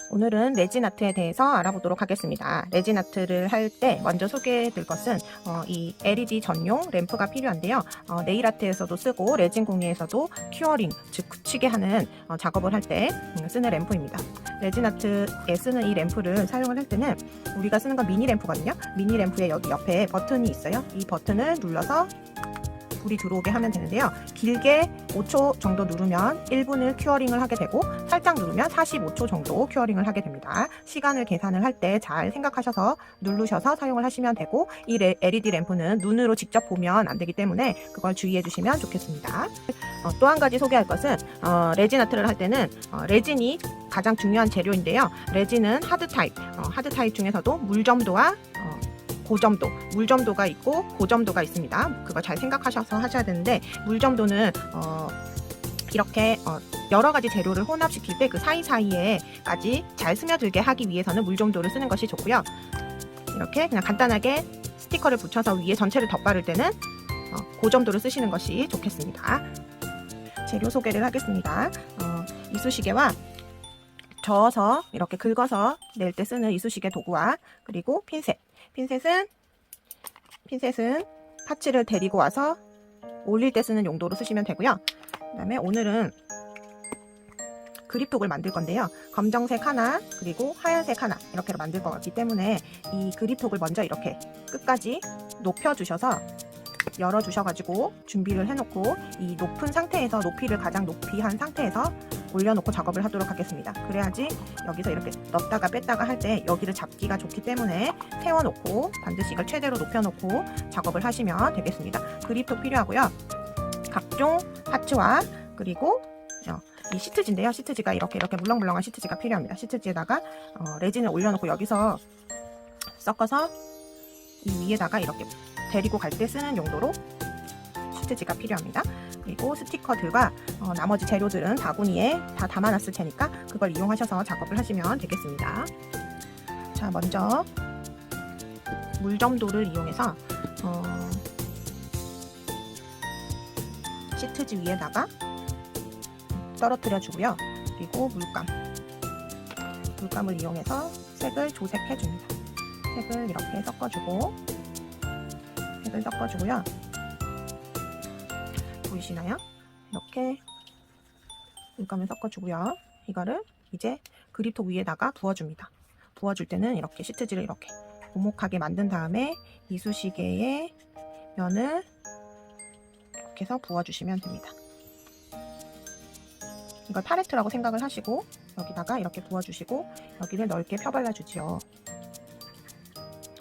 오늘은 레진 아트에 대해서 알아보도록 하겠습니다. 레진 아트를 할 때 먼저 소개해 드릴 것은 이 LED 전용 램프가 필요한데요. 네일 아트에서도 쓰고 레진 공예에서도 큐어링, 즉 굳히게 하는 작업을 할 때 쓰는 램프입니다. 레진 아트에 쓰는 이 램프를 사용을 할 때는 우리가 쓰는 건 미니 램프거든요. 미니 램프에 여기 옆에 버튼이 있어요. 이 버튼을 눌러서 불이 들어오게 하면 되는데요. 길게 5초 정도 누르면 1분을 큐어링을 하게 되고 살짝 누르면 45초 정도 큐어링을 하게 됩니다. 시간을 계산을 할 때 잘 생각하셔서 누르셔서 사용을 하시면 되고, 이 LED 램프는 눈으로 직접 보면 안 되기 때문에 그걸 주의해 주시면 좋겠습니다. 또 한 가지 소개할 것은 레진 아트를 할 때는 레진이 가장 중요한 재료인데요. 레진은 하드 타입 중에서도 물점도와 고점도, 물점도가 있고 고점도가 있습니다. 그거 잘 생각하셔서 하셔야 되는데, 물점도는 이렇게 여러 가지 재료를 혼합시킬 때 그 사이사이에까지 잘 스며들게 하기 위해서는 물점도를 쓰는 것이 좋고요. 이렇게 그냥 간단하게 스티커를 붙여서 위에 전체를 덧바를 때는 고점도를 쓰시는 것이 좋겠습니다. 재료 소개를 하겠습니다. 이쑤시개와 저어서 이렇게 긁어서 낼 때 쓰는 이쑤시개 도구와, 그리고 핀셋은 파츠를 데리고 와서 올릴 때 쓰는 용도로 쓰시면 되고요. 그 다음에 오늘은 그립톡을 만들 건데요. 검정색 하나, 그리고 하얀색 하나, 이렇게로 만들 것 같기 때문에 이 그립톡을 먼저 이렇게 끝까지 높여주셔서 열어주셔가지고 준비를 해놓고, 이 높은 상태에서, 높이를 가장 높이 한 상태에서 올려놓고 작업을 하도록 하겠습니다. 그래야지 여기서 이렇게 넣었다가 뺐다가 할 때 여기를 잡기가 좋기 때문에 세워놓고 반드시 이걸 최대로 높여놓고 작업을 하시면 되겠습니다. 그립톡 필요하고요. 각종 파츠와, 그리고 이 시트지인데요. 시트지가 이렇게 물렁물렁한 시트지가 필요합니다. 시트지에다가 레진을 올려놓고 여기서 섞어서 이 위에다가 이렇게 데리고 갈 때 쓰는 용도로 시트지가 필요합니다. 그리고 스티커들과 나머지 재료들은 바구니에 다 담아놨을 테니까 그걸 이용하셔서 작업을 하시면 되겠습니다. 자, 먼저 물점도를 이용해서 시트지 위에다가 떨어뜨려 주고요. 그리고 물감을 이용해서 색을 조색해 줍니다. 색을 이렇게 섞어주고요. 보이시나요? 이렇게 물감을 섞어주고요. 이거를 이제 그립톡 위에다가 부어줍니다. 부어줄 때는 이렇게 시트지를 이렇게 오목하게 만든 다음에 이쑤시개의 면을 이렇게 해서 부어주시면 됩니다. 이걸 팔레트라고 생각을 하시고 여기다가 이렇게 부어주시고 여기를 넓게 펴발라주지요.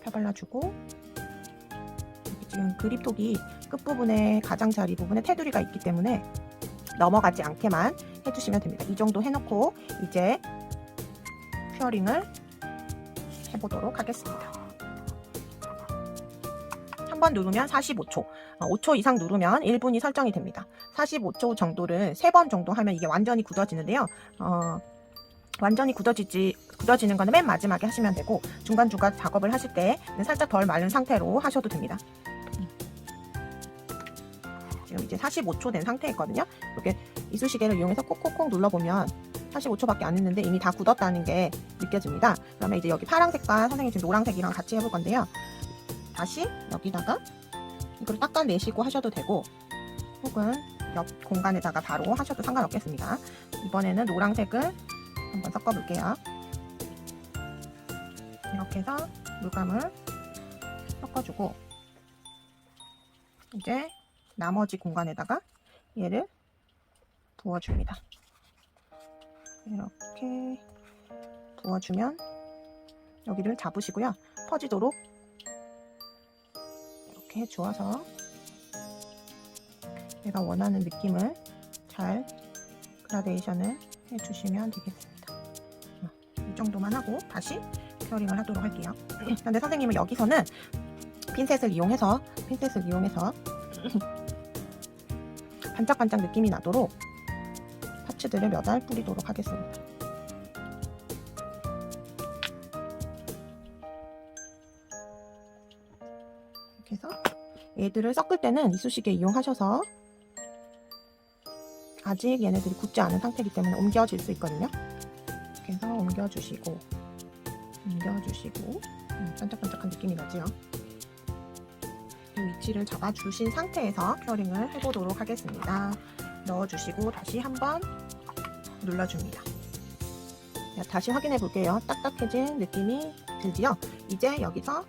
펴발라주고, 지금 그립톡이 끝부분에 가장자리 부분에 테두리가 있기 때문에 넘어가지 않게만 해주시면 됩니다. 이 정도 해놓고 이제 큐어링을 해보도록 하겠습니다. 한 번 누르면 45초, 5초 이상 누르면 1분이 설정이 됩니다. 45초 정도를 3번 정도 하면 이게 완전히 굳어지는데요. 완전히 굳어지는 거는 맨 마지막에 하시면 되고, 중간중간 작업을 하실 때는 살짝 덜 마른 상태로 하셔도 됩니다. 지금 이제 45초 된 상태였거든요. 이렇게 이쑤시개를 이용해서 콕콕콕 눌러보면 45초밖에 안 했는데 이미 다 굳었다는 게 느껴집니다. 그러면 이제 여기 파란색과 선생님 지금 노란색이랑 같이 해볼 건데요. 다시 여기다가 이걸 닦아내시고 하셔도 되고, 혹은 옆 공간에다가 바로 하셔도 상관없겠습니다. 이번에는 노란색을 한번 섞어볼게요. 이렇게 해서 물감을 섞어주고, 이제 나머지 공간에다가 얘를 부어줍니다. 이렇게 부어주면 여기를 잡으시고요. 퍼지도록 이렇게 해주어서 내가 원하는 느낌을 잘 그라데이션을 해주시면 되겠습니다. 이 정도만 하고 다시 큐어링을 하도록 할게요. 그런데 선생님은 여기서는 핀셋을 이용해서 반짝반짝 느낌이 나도록 파츠들을 몇 알 뿌리도록 하겠습니다. 이렇게 해서 얘들을 섞을 때는 이쑤시개 이용하셔서, 아직 얘네들이 굳지 않은 상태이기 때문에 옮겨질 수 있거든요. 이렇게 해서 옮겨주시고 반짝반짝한 느낌이 나지요. 이 위치를 잡아주신 상태에서 큐어링을 해보도록 하겠습니다. 넣어주시고 다시 한번 눌러줍니다. 다시 확인해 볼게요. 딱딱해진 느낌이 들지요? 이제 여기서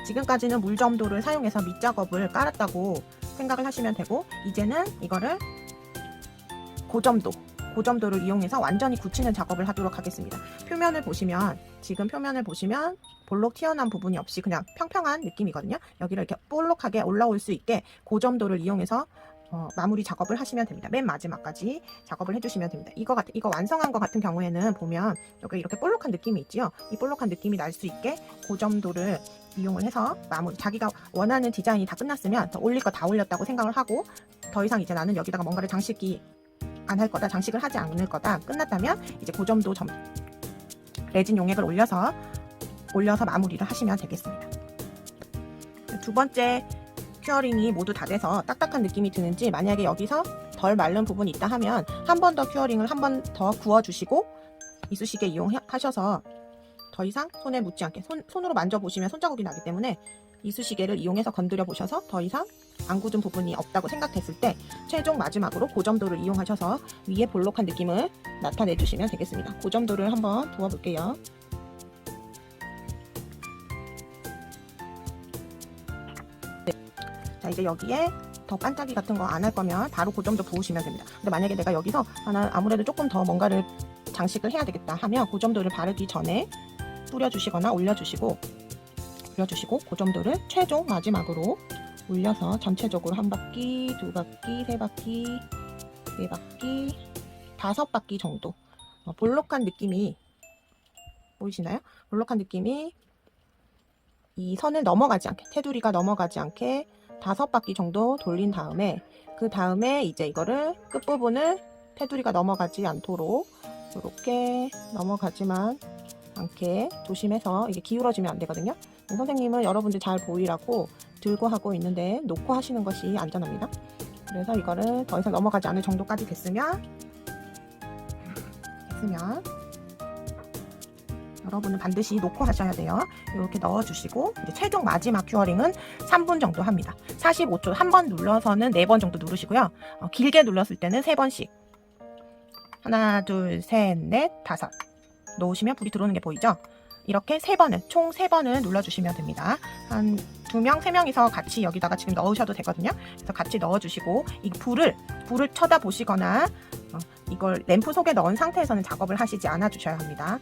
지금까지는 물점도를 사용해서 밑작업을 깔았다고 생각을 하시면 되고, 이제는 이거를 고점도를 이용해서 완전히 굳히는 작업을 하도록 하겠습니다. 지금 표면을 보시면 볼록 튀어나온 부분이 없이 그냥 평평한 느낌이거든요. 여기를 이렇게 볼록하게 올라올 수 있게 고점도를 이용해서 마무리 작업을 하시면 됩니다. 맨 마지막까지 작업을 해주시면 됩니다. 이거 완성한 것 같은 경우에는 보면 여기 이렇게 볼록한 느낌이 있지요. 이 볼록한 느낌이 날 수 있게 고점도를 이용을 해서 마무리, 자기가 원하는 디자인이 다 끝났으면 더 올릴 거 다 올렸다고 생각을 하고, 더 이상 이제 나는 여기다가 뭔가를 장식을 하지 않을 거다, 끝났다면 이제 고점도 레진 용액을 올려서 마무리를 하시면 되겠습니다. 두 번째 큐어링이 모두 다 돼서 딱딱한 느낌이 드는지, 만약에 여기서 덜 마른 부분이 있다 하면 한 번 더 큐어링을 한 번 더 구워주시고 이쑤시개 이용하셔서 더 이상 손에 묻지 않게, 손으로 만져보시면 손자국이 나기 때문에 이쑤시개를 이용해서 건드려 보셔서 더 이상 안 굳은 부분이 없다고 생각했을 때 최종 마지막으로 고점도를 이용하셔서 위에 볼록한 느낌을 나타내 주시면 되겠습니다. 고점도를 한번 부어볼게요. 자, 이제 여기에 더 반짝이 같은 거 안 할 거면 바로 고점도 부으시면 됩니다. 근데 만약에 내가 여기서 아무래도 조금 더 뭔가를 장식을 해야 되겠다 하면 고점도를 바르기 전에 뿌려주시거나 올려주시고 고점도를 최종 마지막으로 올려서 전체적으로 한 바퀴, 두 바퀴, 세 바퀴, 네 바퀴, 5바퀴 정도 볼록한 느낌이 보이시나요? 볼록한 느낌이 이 선을 넘어가지 않게, 테두리가 넘어가지 않게 5바퀴 정도 돌린 다음에, 그 다음에 이제 이거를 끝부분을 테두리가 넘어가지 않도록 이렇게 넘어가지만 않게 조심해서, 이게 기울어지면 안 되거든요. 선생님은 여러분들 잘 보이라고 들고 하고 있는데 놓고 하시는 것이 안전합니다. 그래서 이거를 더 이상 넘어가지 않을 정도까지 됐으면 여러분은 반드시 놓고 하셔야 돼요. 이렇게 넣어주시고, 이제 최종 마지막 큐어링은 3분 정도 합니다. 45초, 한 번 눌러서는 4번 정도 누르시고요. 길게 눌렀을 때는 3번씩, 하나, 둘, 셋, 넷, 5 놓으시면 불이 들어오는 게 보이죠? 이렇게 총 3번을 눌러주시면 됩니다. 한 2명, 3명이서 같이 여기다가 지금 넣으셔도 되거든요. 그래서 같이 넣어주시고, 이 불을 쳐다보시거나 이걸 램프 속에 넣은 상태에서는 작업을 하시지 않아 주셔야 합니다.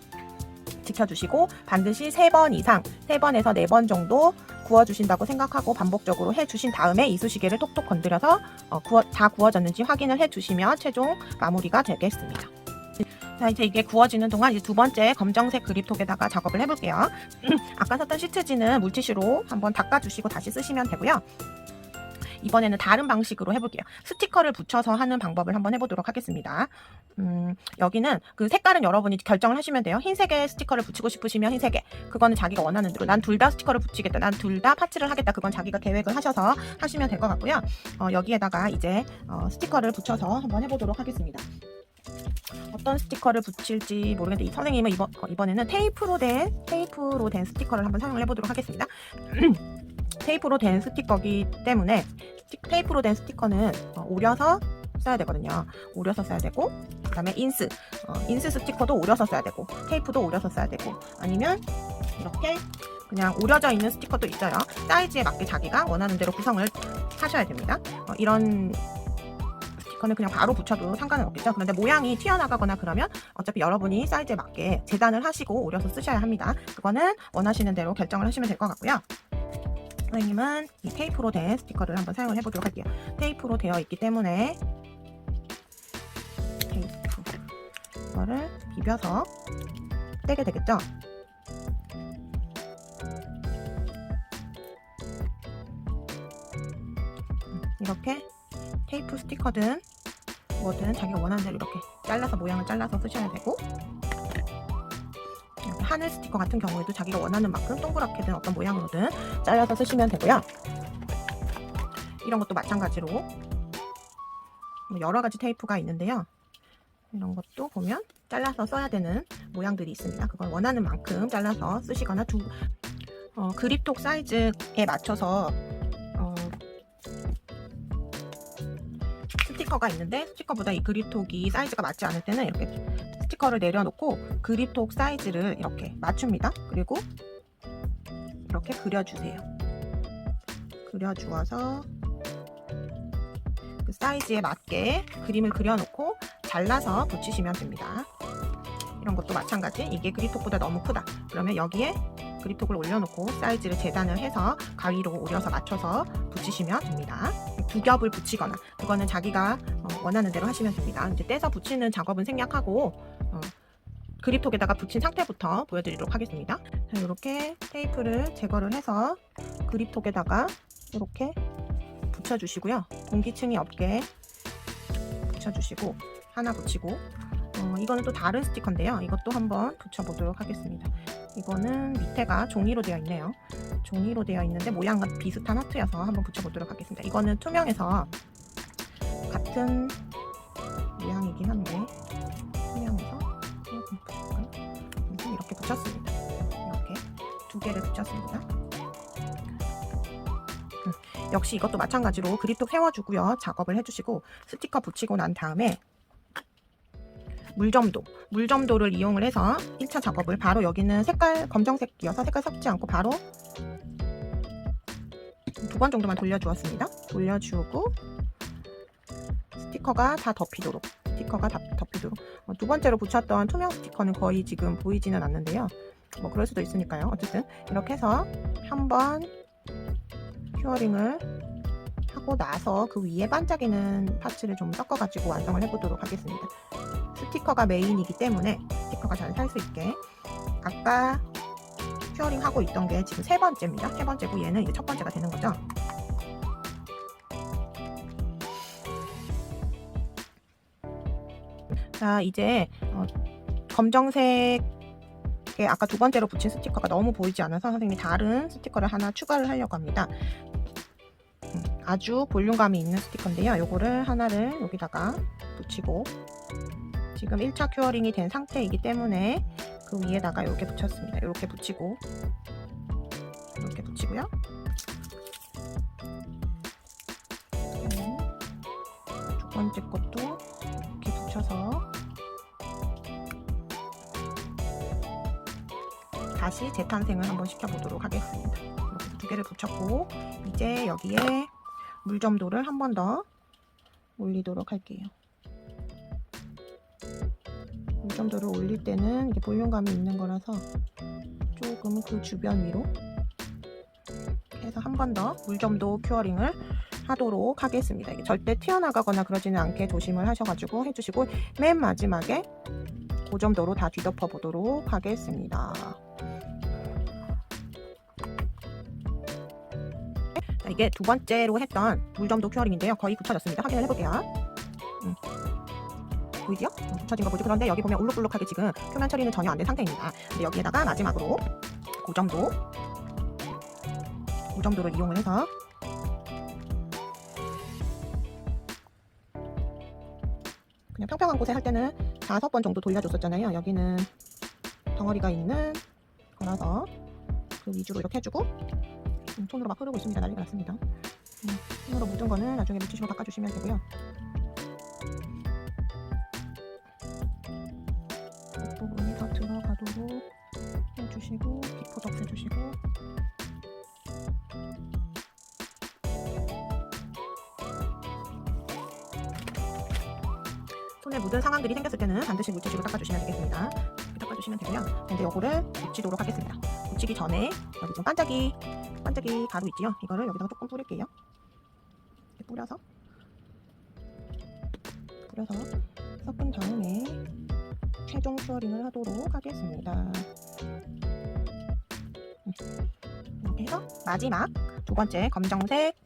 지켜주시고 반드시 3번 이상, 3번에서 4번 정도 구워주신다고 생각하고 반복적으로 해주신 다음에 이쑤시개를 톡톡 건드려서 다 구워졌는지 확인을 해주시면 최종 마무리가 되겠습니다. 자, 이제 이게 구워지는 동안 이제 두 번째 검정색 그립톡에다가 작업을 해볼게요. 아까 썼던 시트지는 물티슈로 한번 닦아주시고 다시 쓰시면 되고요. 이번에는 다른 방식으로 해볼게요. 스티커를 붙여서 하는 방법을 한번 해보도록 하겠습니다. 여기는 그 색깔은 여러분이 결정을 하시면 돼요. 흰색에 스티커를 붙이고 싶으시면 흰색에, 그거는 자기가 원하는 대로, 난 둘 다 스티커를 붙이겠다, 난 둘 다 파츠를 하겠다, 그건 자기가 계획을 하셔서 하시면 될 것 같고요. 여기에다가 이제 스티커를 붙여서 한번 해보도록 하겠습니다. 어떤 스티커를 붙일지 모르겠는데, 이 선생님은 이번에는 테이프로 된 스티커를 한번 사용을 해보도록 하겠습니다. 테이프로 된 스티커이기 때문에 테이프로 된 스티커는 오려서 써야 되거든요. 오려서 써야 되고, 그 다음에 인스 스티커도 오려서 써야 되고, 테이프도 오려서 써야 되고, 아니면 이렇게 그냥 오려져 있는 스티커도 있어요. 사이즈에 맞게 자기가 원하는 대로 구성을 하셔야 됩니다. 이런 스티커는 그냥 바로 붙여도 상관은 없겠죠. 그런데 모양이 튀어나가거나 그러면 어차피 여러분이 사이즈에 맞게 재단을 하시고 오려서 쓰셔야 합니다. 그거는 원하시는 대로 결정을 하시면 될 것 같고요. 선생님은 이 테이프로 된 스티커를 한번 사용을 해보도록 할게요. 테이프로 되어 있기 때문에 이거를 비벼서 떼게 되겠죠. 이렇게 테이프 스티커든 뭐든 자기가 원하는 대로 이렇게 잘라서, 모양을 잘라서 쓰셔야 되고, 하늘 스티커 같은 경우에도 자기가 원하는 만큼 동그랗게든 어떤 모양으로든 잘라서 쓰시면 되고요. 이런 것도 마찬가지로 여러 가지 테이프가 있는데요. 이런 것도 보면 잘라서 써야 되는 모양들이 있습니다. 그걸 원하는 만큼 잘라서 쓰시거나 그립톡 사이즈에 맞춰서 스티커가 있는데 스티커보다 이 그립톡이 사이즈가 맞지 않을 때는 이렇게 스티커를 내려놓고 그립톡 사이즈를 이렇게 맞춥니다. 그리고 이렇게 그려주세요. 그려주어서 그 사이즈에 맞게 그림을 그려놓고 잘라서 붙이시면 됩니다. 이런 것도 마찬가지. 이게 그립톡보다 너무 크다. 그러면 여기에 그립톡을 올려놓고 사이즈를 재단을 해서 가위로 오려서 맞춰서 붙이시면 됩니다. 두 겹을 붙이거나 그거는 자기가 원하는 대로 하시면 됩니다. 이제 떼서 붙이는 작업은 생략하고 그립톡에다가 붙인 상태부터 보여드리도록 하겠습니다. 자, 이렇게 테이프를 제거를 해서 그립톡에다가 이렇게 붙여주시고요. 공기층이 없게 붙여주시고 하나 붙이고 이거는 또 다른 스티커인데요. 이것도 한번 붙여보도록 하겠습니다. 이거는 밑에가 종이로 되어 있네요. 종이로 되어 있는데 모양과 비슷한 하트여서 한번 붙여보도록 하겠습니다. 이거는 투명해서 같은 모양이긴 한데 투명해서 이렇게 붙였습니다. 이렇게 두 개를 붙였습니다. 역시 이것도 마찬가지로 그립톡 세워주고요. 작업을 해주시고 스티커 붙이고 난 다음에 물점도를 이용을 해서 1차 작업을 바로 여기는 색깔 검정색이어서 색깔 섞지 않고 바로 2번 정도만 돌려주었습니다. 돌려주고 스티커가 다 덮이도록 두 번째로 붙였던 투명 스티커는 거의 지금 보이지는 않는데요. 뭐 그럴 수도 있으니까요. 어쨌든 이렇게 해서 한번 큐어링을 하고 나서 그 위에 반짝이는 파츠를 좀 섞어가지고 완성을 해보도록 하겠습니다. 스티커가 메인이기 때문에 스티커가 잘 살 수 있게 아까 큐어링 하고 있던 게 지금 세 번째입니다. 세 번째고 얘는 이제 첫 번째가 되는 거죠. 자, 이제 검정색에 아까 두 번째로 붙인 스티커가 너무 보이지 않아서 선생님이 다른 스티커를 하나 추가를 하려고 합니다. 아주 볼륨감이 있는 스티커인데요. 요거를 하나를 여기다가 붙이고 지금 1차 큐어링이 된 상태이기 때문에 그 위에다가 이렇게 붙였습니다. 이렇게 붙이고 이렇게 붙이고요. 두 번째 것도 이렇게 붙여서 다시 재탄생을 한번 시켜보도록 하겠습니다. 이렇게 두 개를 붙였고 이제 여기에 물점도를 한 번 더 올리도록 할게요. 물점도를 올릴 때는 이게 볼륨감이 있는 거라서 조금 그 주변 위로 해서 한 번 더 물점도 큐어링을 하도록 하겠습니다. 이게 절대 튀어나가거나 그러지는 않게 조심을 하셔가지고 해주시고 맨 마지막에 고점도로 다 뒤덮어 보도록 하겠습니다. 이게 두 번째로 했던 물점도 큐어링인데요. 거의 붙여졌습니다. 확인을 해볼게요. 보이지요? 붙여진 거 보이죠? 그런데 여기 보면 울룩불룩하게 지금 표면 처리는 전혀 안 된 상태입니다. 근데 여기에다가 마지막으로 고점도를 이용을 해서 그냥 평평한 곳에 할 때는 5번 정도 돌려줬었잖아요. 여기는 덩어리가 있는 거라서 그 위주로 이렇게 해주고 손으로 막 흐르고 있습니다. 난리가 났습니다. 손으로 묻은 거는 나중에 물티슈로 닦아주시면 되고요. 앞부분이 다 들어가도록 해주시고 비포덕 해주시고 손에 묻은 상황들이 생겼을 때는 반드시 물티슈로 닦아주시면 되겠습니다. 이렇게 닦아주시면 되고요. 근데 요거를 붙이도록 하겠습니다. 붙이기 전에 여기 좀 반짝이 가루 있지요? 이거를 여기다가 조금 뿌릴게요. 이렇게 뿌려서 섞은 다음에 최종 큐어링을 하도록 하겠습니다. 이렇게 해서 마지막 두 번째 검정색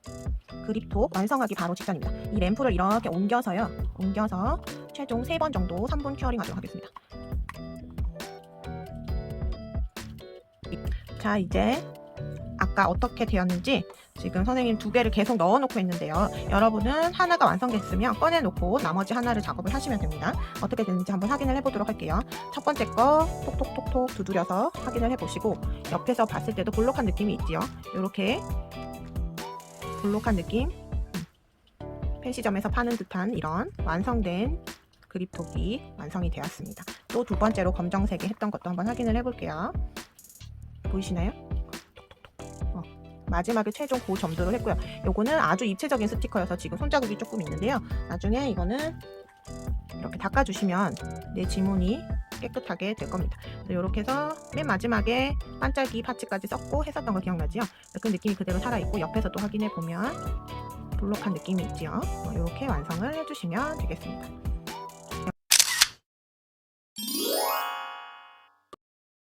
그립톡 완성하기 바로 직전입니다. 이 램프를 이렇게 옮겨서 최종 3번 정도 3분 큐어링 하도록 하겠습니다. 자, 이제 아까 어떻게 되었는지 지금 선생님 2개를 계속 넣어놓고 있는데요. 여러분은 하나가 완성됐으면 꺼내놓고 나머지 하나를 작업을 하시면 됩니다. 어떻게 되는지 한번 확인을 해보도록 할게요. 첫 번째 거 톡톡톡톡 두드려서 확인을 해보시고 옆에서 봤을 때도 볼록한 느낌이 있지요. 이렇게 볼록한 느낌, 펜시점에서 파는 듯한 이런 완성된 그립톡이 완성이 되었습니다. 또 두 번째로 검정색에 했던 것도 한번 확인을 해볼게요. 보이시나요? 마지막에 최종 그 점도를 했고요. 요거는 아주 입체적인 스티커여서 지금 손자국이 조금 있는데요. 나중에 이거는 이렇게 닦아주시면 내 지문이 깨끗하게 될 겁니다. 이렇게 해서 맨 마지막에 반짝이 파츠까지 썼고 했었던 거 기억나지요? 그 느낌이 그대로 살아있고 옆에서 또 확인해 보면 볼록한 느낌이 있지요. 이렇게 완성을 해주시면 되겠습니다.